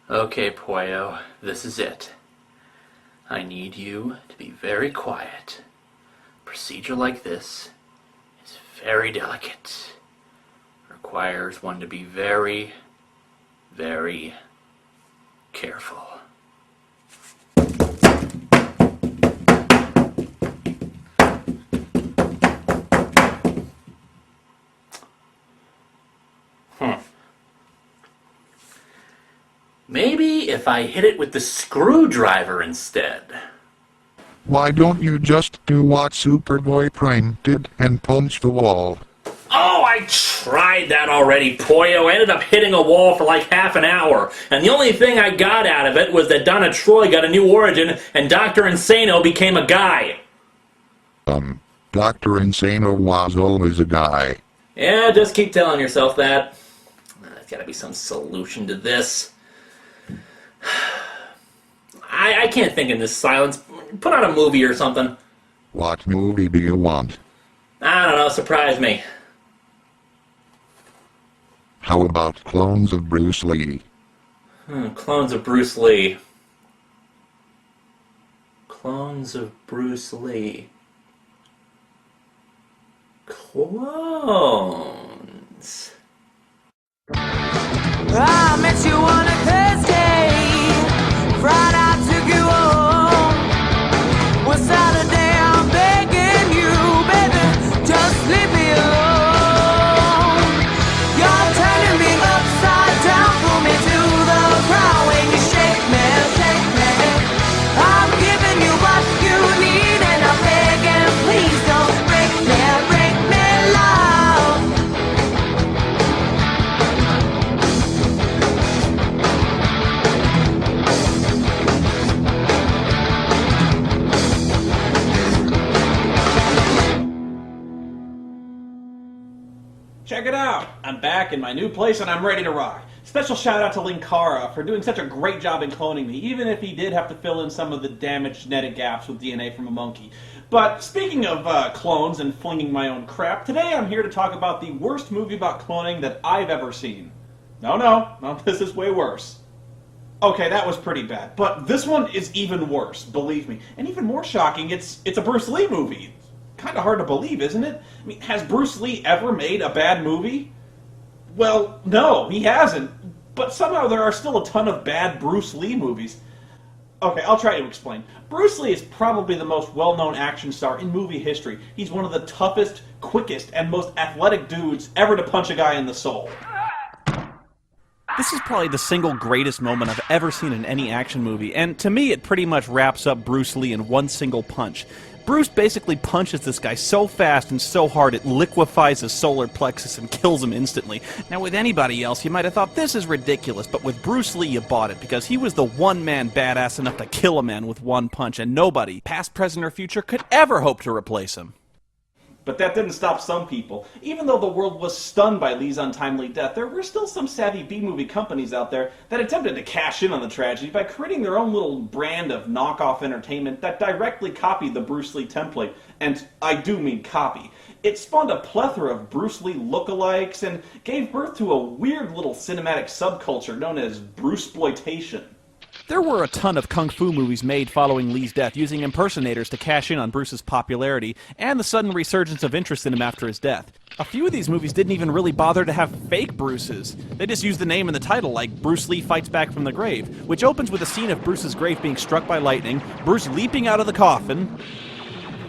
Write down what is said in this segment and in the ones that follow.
Okay, Pollo, this is it. I need you to be very quiet. Procedure like this is very delicate. Requires one to be very, very careful. Maybe if I hit it with the screwdriver instead. Why don't you just do what Superboy Prime did and punch the wall? Oh, I tried that already, Pollo. I ended up hitting a wall for like half an hour. And the only thing I got out of it was that Donna Troy got a new origin and Dr. Insano became a guy. Dr. Insano was always a guy. Yeah, just keep telling yourself that. There's gotta be some solution to this. I can't think in this silence. Put on a movie or something. What movie do you want? I don't know, surprise me. How about clones of Bruce Lee? Clones of Bruce Lee. Clones of Bruce Lee. Clones. I met you on a Thursday, Friday I took you home. Well, Saturday I'm begging you, baby, just leave me alone. You're turning me upside down, pull me to the ground when you shake me, shake me. I'm giving you what you need and I'm begging, please don't break me, love. Check it out! I'm back in my new place and I'm ready to rock. Special shout out to Linkara for doing such a great job in cloning me, even if he did have to fill in some of the damaged genetic gaps with DNA from a monkey. But speaking of clones and flinging my own crap, today I'm here to talk about the worst movie about cloning that I've ever seen. No, this is way worse. Okay, that was pretty bad, but this one is even worse, believe me. And even more shocking, it's a Bruce Lee movie. Kind of hard to believe, isn't it? I mean, has Bruce Lee ever made a bad movie? Well, no, he hasn't. But somehow there are still a ton of bad Bruce Lee movies. Okay, I'll try to explain. Bruce Lee is probably the most well-known action star in movie history. He's one of the toughest, quickest, and most athletic dudes ever to punch a guy in the soul. This is probably the single greatest moment I've ever seen in any action movie, and to me it pretty much wraps up Bruce Lee in one single punch. Bruce basically punches this guy so fast and so hard it liquefies his solar plexus and kills him instantly. Now with anybody else you might have thought this is ridiculous, but with Bruce Lee you bought it because he was the one man badass enough to kill a man with one punch, and nobody, past, present, or future, could ever hope to replace him. But that didn't stop some people. Even though the world was stunned by Lee's untimely death, there were still some savvy B-movie companies out there that attempted to cash in on the tragedy by creating their own little brand of knockoff entertainment that directly copied the Bruce Lee template. And I do mean copy. It spawned a plethora of Bruce Lee lookalikes and gave birth to a weird little cinematic subculture known as Bruceploitation. There were a ton of kung fu movies made following Lee's death, using impersonators to cash in on Bruce's popularity, and the sudden resurgence of interest in him after his death. A few of these movies didn't even really bother to have fake Bruces. They just used the name in the title, like Bruce Lee Fights Back from the Grave, which opens with a scene of Bruce's grave being struck by lightning, Bruce leaping out of the coffin.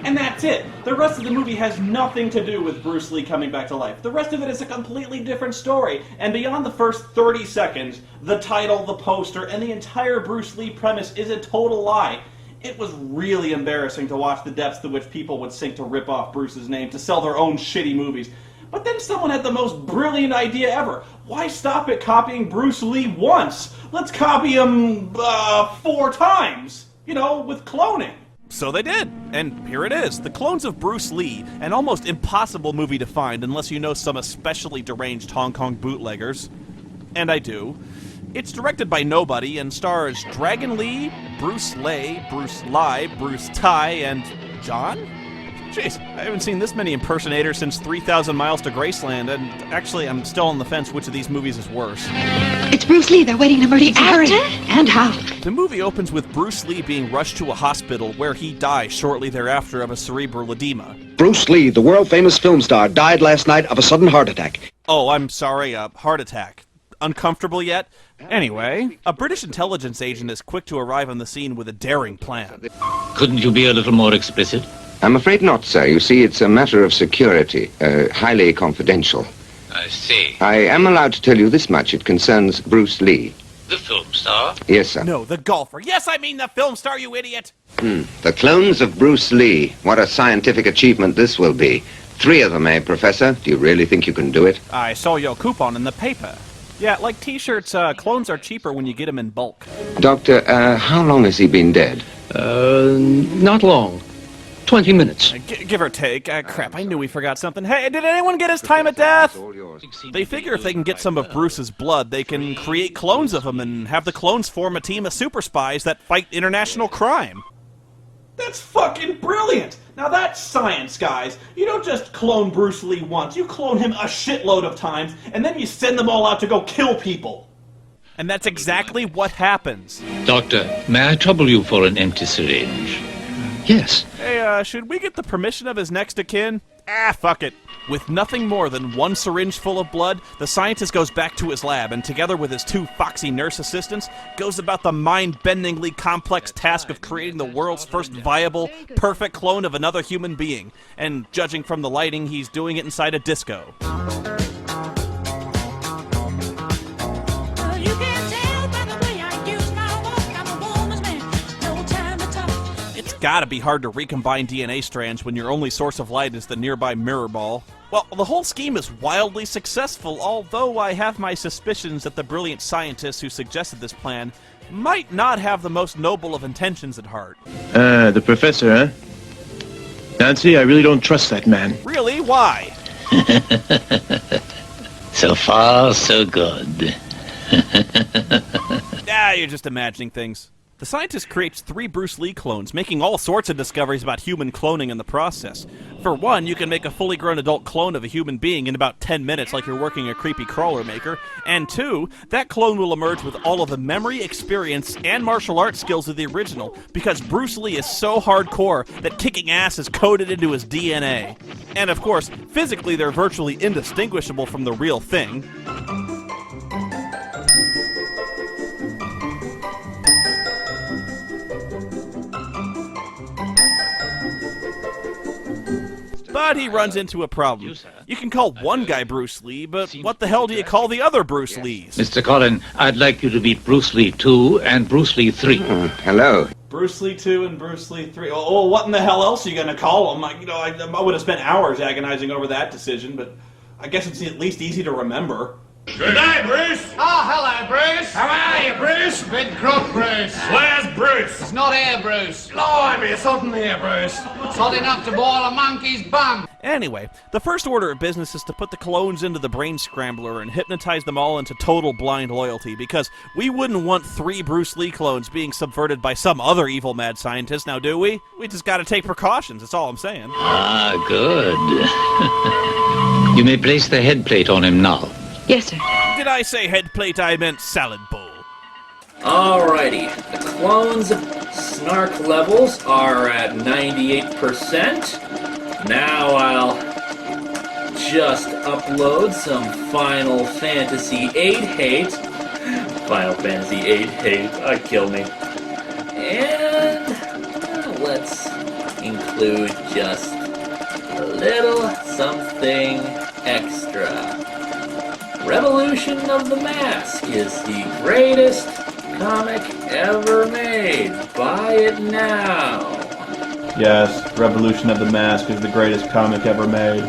And that's it. The rest of the movie has nothing to do with Bruce Lee coming back to life. The rest of it is a completely different story. And beyond the first 30 seconds, the title, the poster, and the entire Bruce Lee premise is a total lie. It was really embarrassing to watch the depths to which people would sink to rip off Bruce's name to sell their own shitty movies. But then someone had the most brilliant idea ever. Why stop at copying Bruce Lee once? Let's copy him, 4 times. You know, with cloning. So they did, and here it is, The Clones of Bruce Lee, an almost impossible movie to find unless you know some especially deranged Hong Kong bootleggers. And I do. It's directed by nobody and stars Dragon Lee, Bruce Lei, Bruce Lai, Bruce Tai, and John? Jeez, I haven't seen this many impersonators since 3,000 Miles to Graceland, and actually, I'm still on the fence which of these movies is worse. It's Bruce Lee. They're waiting to murder Aaron and Hal. The movie opens with Bruce Lee being rushed to a hospital where he dies shortly thereafter of a cerebral edema. Bruce Lee, the world-famous film star, died last night of a sudden heart attack. Oh, I'm sorry, a heart attack. Uncomfortable yet? Anyway, a British intelligence agent is quick to arrive on the scene with a daring plan. Couldn't you be a little more explicit? I'm afraid not, sir. You see, it's a matter of security, highly confidential. I see. I am allowed to tell you this much. It concerns Bruce Lee. The film star? Yes, sir. No, the golfer. Yes, I mean the film star, you idiot! The clones of Bruce Lee. What a scientific achievement this will be. 3 of them, eh, Professor? Do you really think you can do it? I saw your coupon in the paper. Yeah, like t-shirts, clones are cheaper when you get them in bulk. Doctor, how long has he been dead? Not long. 20 minutes. Give or take. Crap, I knew we forgot something. Hey, did anyone get his time of death? All yours. They figure if they can get some of Bruce's blood, they can create clones of him and have the clones form a team of super spies that fight international crime. That's fucking brilliant! Now that's science, guys. You don't just clone Bruce Lee once, you clone him a shitload of times, and then you send them all out to go kill people. And that's exactly what happens. Doctor, may I trouble you for an empty syringe? Yes. Hey, should we get the permission of his next of kin? Ah, fuck it. With nothing more than 1 syringe full of blood, the scientist goes back to his lab and together with his 2 foxy nurse assistants, goes about the mind-bendingly complex task of creating the world's first viable, perfect clone of another human being. And judging from the lighting, he's doing it inside a disco. Gotta be hard to recombine DNA strands when your only source of light is the nearby mirror ball. Well, the whole scheme is wildly successful, although I have my suspicions that the brilliant scientist who suggested this plan might not have the most noble of intentions at heart. The professor, huh? Nancy, I really don't trust that man. Really? Why? So far, so good. You're just imagining things. The scientist creates 3 Bruce Lee clones, making all sorts of discoveries about human cloning in the process. For one, you can make a fully grown adult clone of a human being in about 10 minutes like you're working a creepy crawler maker. And 2, that clone will emerge with all of the memory, experience, and martial arts skills of the original, because Bruce Lee is so hardcore that kicking ass is coded into his DNA. And of course, physically they're virtually indistinguishable from the real thing. But he runs into a problem. You can call one guy Bruce Lee, but what the hell do you call the other Bruce Lees? Mr. Collin, I'd like you to meet Bruce Lee 2 and Bruce Lee 3. Hello. Bruce Lee 2 and Bruce Lee 3. Oh, what in the hell else are you gonna call them? I would have spent hours agonizing over that decision, but I guess it's at least easy to remember. Good day, Bruce. Oh, hello, Bruce. How are you, Bruce? Big crook, Bruce. Where's Bruce? It's not here, Bruce. Blimey, it's hot in here, Bruce. It's hot enough to boil a monkey's bum. Anyway, the first order of business is to put the clones into the brain scrambler and hypnotize them all into total blind loyalty, because we wouldn't want 3 Bruce Lee clones being subverted by some other evil mad scientist, now do we? We just gotta take precautions, that's all I'm saying. Ah, good. You may place the head plate on him now. Yes, sir. Did I say head plate? I meant salad bowl. Alrighty, the clone's snark levels are at 98%. Now I'll just upload some Final Fantasy VIII hate. Final Fantasy VIII hate, kill me. And let's include just a little something extra. Revolution of the Mask is the greatest comic ever made. Buy it now. Yes, Revolution of the Mask is the greatest comic ever made.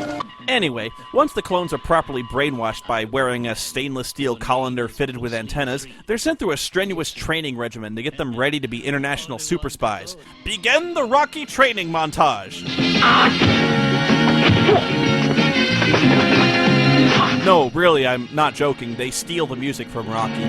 Anyway, once the clones are properly brainwashed by wearing a stainless steel colander fitted with antennas, they're sent through a strenuous training regimen to get them ready to be international super spies. Begin the Rocky training montage. No, really, I'm not joking. They steal the music from Rocky.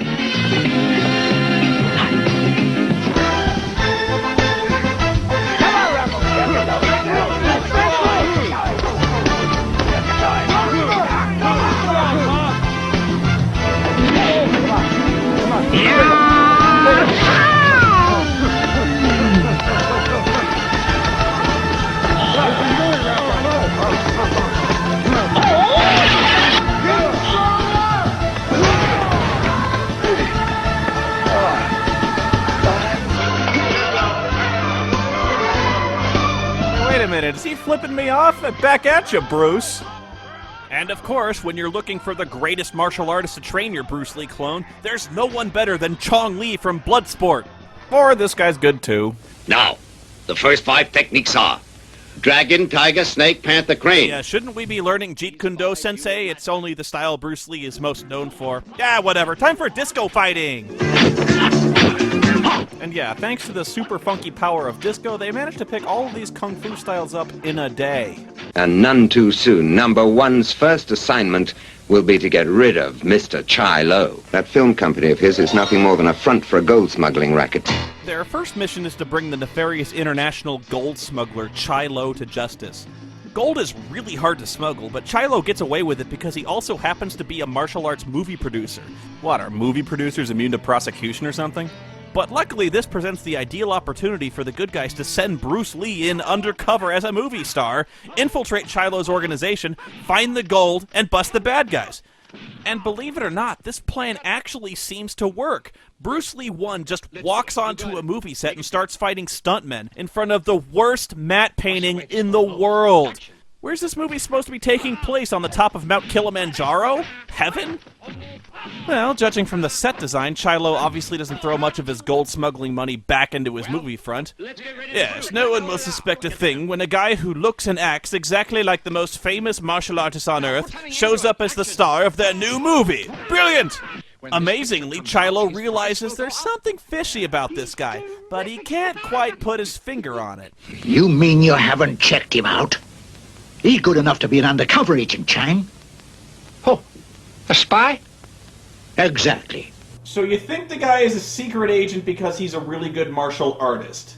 minute, is he flipping me off? Back at you, Bruce. And of course, when you're looking for the greatest martial artist to train your Bruce Lee clone, there's no one better than Chong Li from Bloodsport. Or this guy's good too. Now, the first 5 techniques are dragon, tiger, snake, panther, crane. Yeah, shouldn't we be learning Jeet Kune Do, Sensei? It's only the style Bruce Lee is most known for. Yeah, whatever. Time for disco fighting! And yeah, thanks to the super funky power of disco, they managed to pick all of these kung fu styles up in a day. And none too soon. Number 1's first assignment will be to get rid of Mr. Chai Lo. That film company of his is nothing more than a front for a gold smuggling racket. Their first mission is to bring the nefarious international gold smuggler Chai Lo to justice. Gold is really hard to smuggle, but Chai Lo gets away with it because he also happens to be a martial arts movie producer. What, are movie producers immune to prosecution or something? But luckily, this presents the ideal opportunity for the good guys to send Bruce Lee in undercover as a movie star, infiltrate Chai Lo's organization, find the gold, and bust the bad guys. And believe it or not, this plan actually seems to work. Bruce Lee 1 just walks onto a movie set and starts fighting stuntmen in front of the worst matte painting in the world. Where's this movie supposed to be taking place? On the top of Mount Kilimanjaro? Heaven? Well, judging from the set design, Chai Lo obviously doesn't throw much of his gold smuggling money back into his movie front. Yes, no one will suspect a thing when a guy who looks and acts exactly like the most famous martial artist on Earth shows up as the star of their new movie. Brilliant! Amazingly, Chai Lo realizes there's something fishy about this guy, but he can't quite put his finger on it. You mean you haven't checked him out? He's good enough to be an undercover agent, Chang. Oh, a spy? Exactly. So you think the guy is a secret agent because he's a really good martial artist?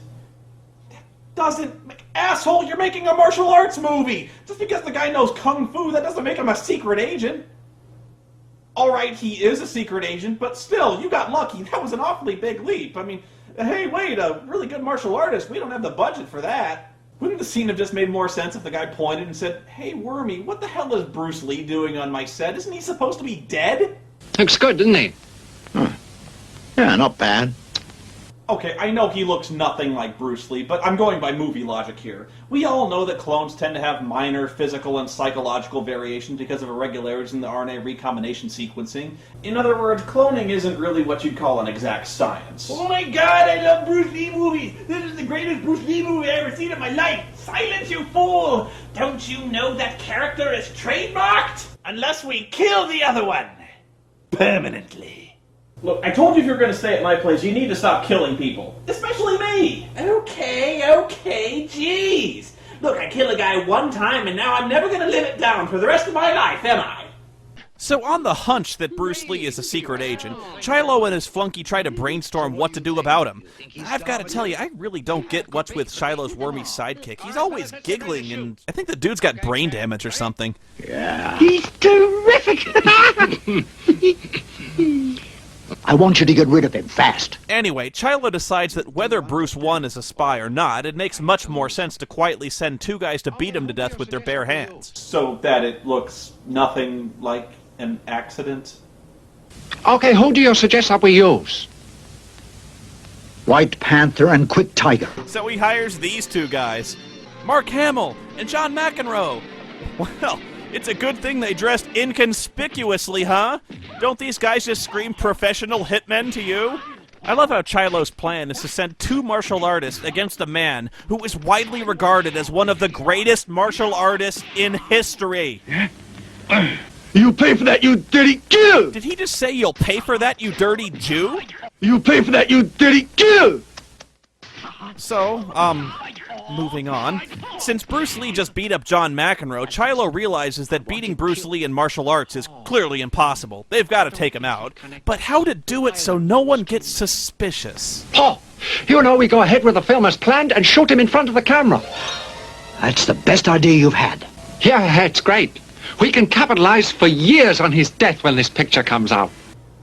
Doesn't... Asshole, you're making a martial arts movie! Just because the guy knows kung fu, that doesn't make him a secret agent. Alright, he is a secret agent, but still, you got lucky. That was an awfully big leap. I mean, hey, wait, a really good martial artist, we don't have the budget for that. Wouldn't the scene have just made more sense if the guy pointed and said, "Hey, Wormy, what the hell is Bruce Lee doing on my set? Isn't he supposed to be dead?" Looks good, didn't he? Yeah, not bad. Okay, I know he looks nothing like Bruce Lee, but I'm going by movie logic here. We all know that clones tend to have minor physical and psychological variations because of irregularities in the RNA recombination sequencing. In other words, cloning isn't really what you'd call an exact science. Oh my god, I love Bruce Lee movies! This is the greatest Bruce Lee movie I've ever seen in my life! Silence, you fool! Don't you know that character is trademarked? Unless we kill the other one. Permanently. Look, I told you if you're going to stay at my place, you need to stop killing people. Especially me! Okay, jeez. Look, I kill a guy one time and now I'm never going to live it down for the rest of my life, am I? So on the hunch that Bruce Lee is a secret agent, Chai Lo and his flunky try to brainstorm what to do about him. I've got to tell you, I really don't get what's with Chai Lo's wormy sidekick. He's always giggling, and I think the dude's got brain damage or something. Yeah. He's terrific! I want you to get rid of him fast. Anyway, Chai Lo decides that whether Bruce 1 is a spy or not, it makes much more sense to quietly send 2 guys to beat him to death with their bare hands. So that it looks nothing like an accident? Okay, who do you suggest that we use? White Panther and Quick Tiger. So he hires these 2 guys, Mark Hamill and John McEnroe. Well, it's a good thing they dressed inconspicuously, huh? Don't these guys just scream professional hitmen to you? I love how Chai Lo's plan is to send 2 martial artists against a man who is widely regarded as one of the greatest martial artists in history. You pay for that, you dirty Jew! Did he just say you'll pay for that, you dirty Jew? You pay for that, you dirty Jew! So, moving on. Since Bruce Lee just beat up John McEnroe, Chai Lo realizes that beating Bruce Lee in martial arts is clearly impossible. They've got to take him out. But how to do it so no one gets suspicious? Oh, you know we go ahead with the film as planned and shoot him in front of the camera. That's the best idea you've had. Yeah, it's great. We can capitalize for years on his death when this picture comes out.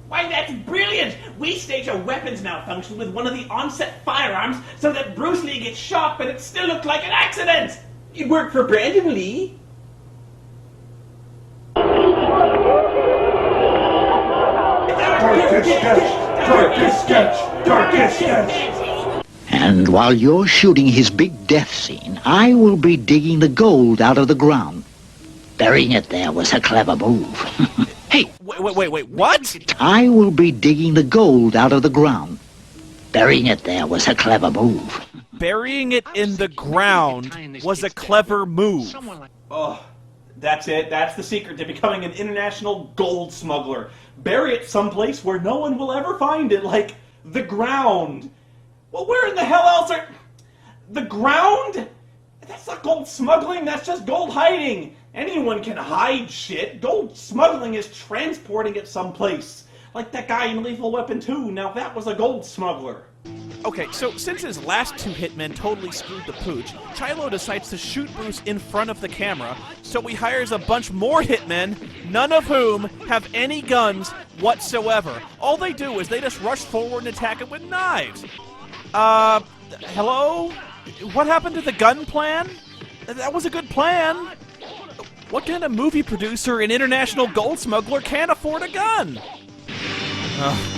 Why, that's brilliant! We stage a weapons malfunction with one of the on-set firearms so that Bruce Lee gets shot, but it still looked like an accident! It worked for Brandon Lee. Darkest sketch! Darkest sketch! Darkest sketch! And while you're shooting his big death scene, I will be digging the gold out of the ground. Burying it there was a clever move. Hey, wait, what? I will be digging the gold out of the ground. Burying it there was a clever move. Burying it in the ground was a clever move. Oh, that's it. That's the secret to becoming an international gold smuggler. Bury it someplace where no one will ever find it, like the ground. Well, where in the hell else are... The ground? That's not gold smuggling, that's just gold hiding. Anyone can hide shit. Gold smuggling is transporting it someplace. Like that guy in Lethal Weapon 2. Now that was a gold smuggler. Okay, so since his last two hitmen totally screwed the pooch, Chilo decides to shoot Bruce in front of the camera, so he hires a bunch more hitmen, none of whom have any guns whatsoever. All they do is they just rush forward and attack him with knives. Hello? What happened to the gun plan? That was a good plan. What kind of movie producer and international gold smuggler can't afford a gun?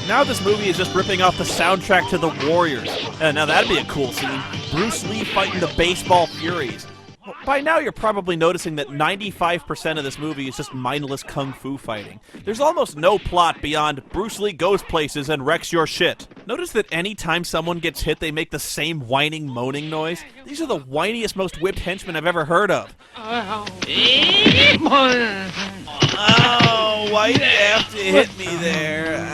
Now this movie is just ripping off the soundtrack to The Warriors. Now that'd be a cool scene. Bruce Lee fighting the baseball furies. By now you're probably noticing that 95% of this movie is just mindless kung fu fighting. There's almost no plot beyond Bruce Lee goes places and wrecks your shit. Notice that any time someone gets hit, they make the same whining, moaning noise. These are the whiniest, most whipped henchmen I've ever heard of. Oh, why'd you have to hit me there?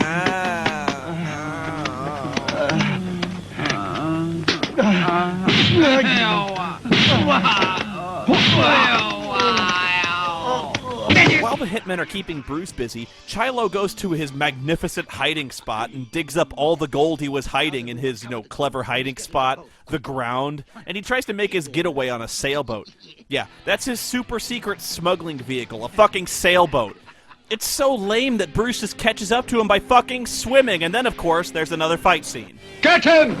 While the hitmen are keeping Bruce busy, Chilo goes to his magnificent hiding spot and digs up all the gold he was hiding in his, clever hiding spot, the ground, and he tries to make his getaway on a sailboat. Yeah, that's his super secret smuggling vehicle, a fucking sailboat. It's so lame that Bruce just catches up to him by fucking swimming, and then, of course, there's another fight scene. Get him!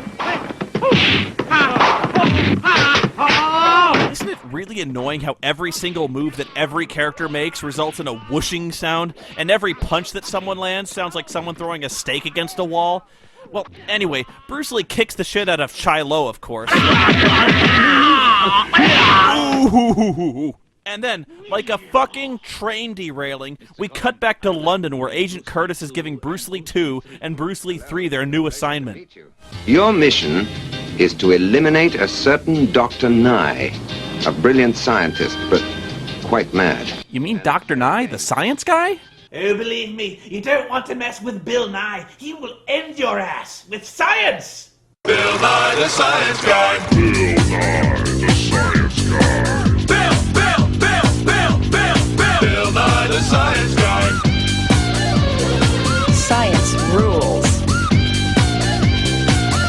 Isn't it really annoying how every single move that every character makes results in a whooshing sound, and every punch that someone lands sounds like someone throwing a stake against a wall? Well, anyway, Bruce Lee kicks the shit out of Chilo, of course. Ooh. And then, like a fucking train derailing, we cut back to London where Agent Curtis is giving Bruce Lee 2 and Bruce Lee 3 their new assignment. Your mission is to eliminate a certain Dr. Nye, a brilliant scientist, but quite mad. You mean Dr. Nye, the science guy? Oh, believe me, you don't want to mess with Bill Nye. He will end your ass with science! Bill Nye the Science Guy. Bill Nye the Science Guy. Bill Nye the Science Guy. Science rules.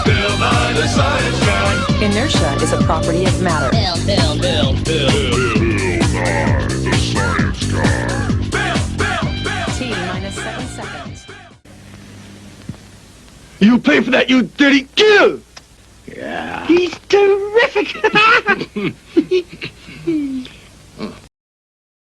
Bill Nye the Science Guy. Inertia is a property of matter. Bill Nye the Science Guy. T minus 7 seconds. You pay for that, you dirty kill! Yeah. He's terrific!